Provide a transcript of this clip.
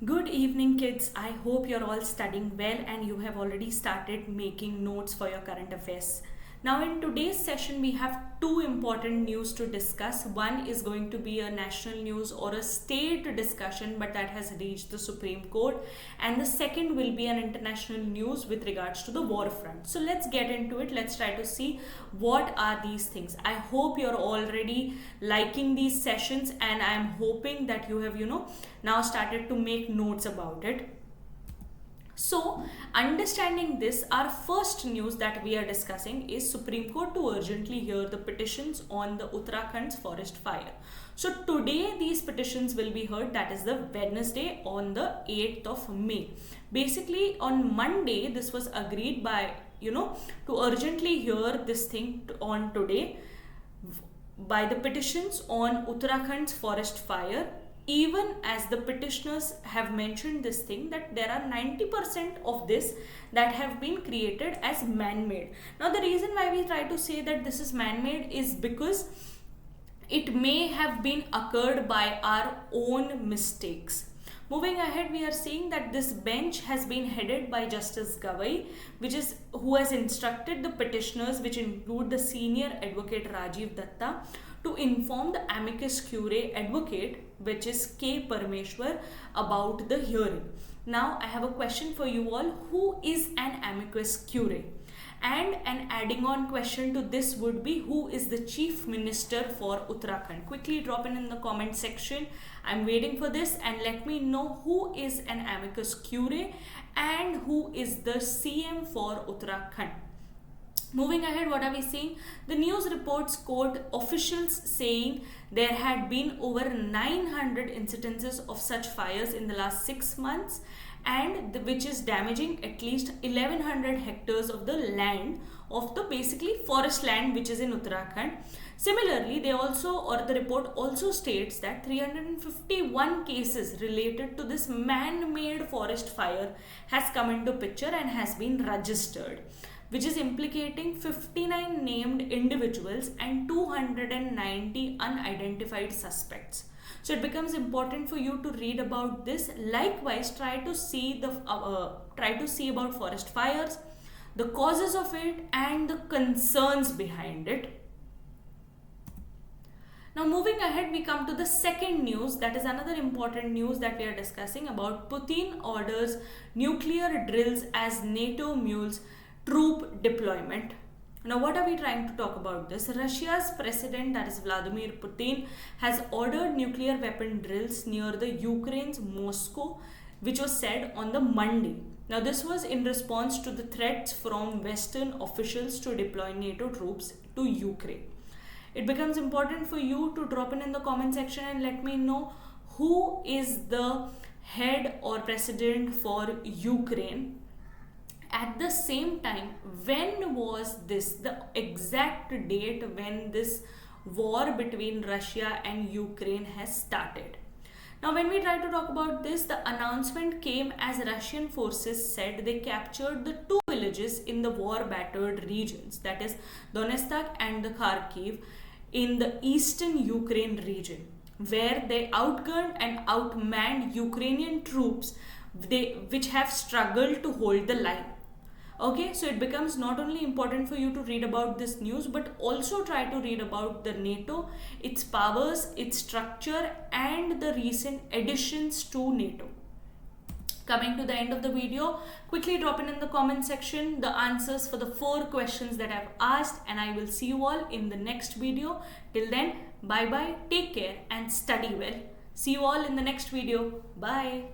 Good evening, kids. I hope you're all studying well and you have already started making notes for your current affairs. Now, in today's session, we have two important news to discuss. One is going to be a national news or a state discussion, but that has reached the Supreme Court. And the second will be an international news with regards to the war front. So let's get into it. Let's try to see what are these things. I hope you're already liking these sessions, and I'm hoping that you have, now started to make notes about it. So, understanding this, our first news that we are discussing is Supreme Court to urgently hear the petitions on the Uttarakhand's forest fire. So, today these petitions will be heard, that is the Wednesday on the 8th of May. Basically, on Monday, this was agreed by, to urgently hear this thing on today by the petitions on Uttarakhand's forest fire. Even as the petitioners have mentioned this thing, that there are 90% of this that have been created as man-made. Now, the reason why we try to say that this is man-made is because it may have been occurred by our own mistakes. Moving ahead, we are seeing that this bench has been headed by Justice 𝐀𝐫𝐭𝐢𝐜𝐥, who has instructed the petitioners, which include the senior advocate Rajiv Datta, to inform the amicus curiae advocate, which is 𝐀𝐫𝐭𝐢𝐜𝐥, about the hearing. Now, I have a question for you all. Who is an amicus curiae? And an adding on question to this would be, who is the Chief Minister for Uttarakhand? Quickly drop in the comment section. I'm waiting for this, and let me know who is an amicus curiae and who is the CM for Uttarakhand. Moving ahead, what are we seeing? The news reports quote officials saying there had been over 900 incidences of such fires in the last 6 months, and which is damaging at least 1100 hectares of the land, of the basically forest land which is in Uttarakhand. Similarly, the report also states that 351 cases related to this man-made forest fire has come into picture and has been registered, which is implicating 59 named individuals and 290 unidentified suspects. So it becomes important for you to read about this. Likewise, try to see about forest fires, the causes of it, and the concerns behind it. Now, moving ahead, we come to the second news. That is another important news that we are discussing about. Putin orders nuclear drills as NATO mules troop deployment. Now, what are we trying to talk about this? Russia's president, that is Vladimir Putin, has ordered nuclear weapon drills near the Ukraine's Moscow, which was said on the Monday. Now, this was in response to the threats from Western officials to deploy NATO troops to Ukraine. It becomes important for you to drop in the comment section and let me know who is the head or president for Ukraine. At the same time, when was this, the exact date when this war between Russia and Ukraine has started? Now, when we try to talk about this, the announcement came as Russian forces said they captured the two villages in the war-battered regions, that is Donetsk and the Kharkiv, in the eastern Ukraine region, where they outgunned and outmanned Ukrainian troops which have struggled to hold the line. Okay, so it becomes not only important for you to read about this news, but also try to read about the NATO, its powers, its structure, and the recent additions to NATO. Coming to the end of the video, quickly drop in the comment section the answers for the 4 questions that I've asked, and I will see you all in the next video. Till then, bye bye, take care and study well. See you all in the next video. Bye.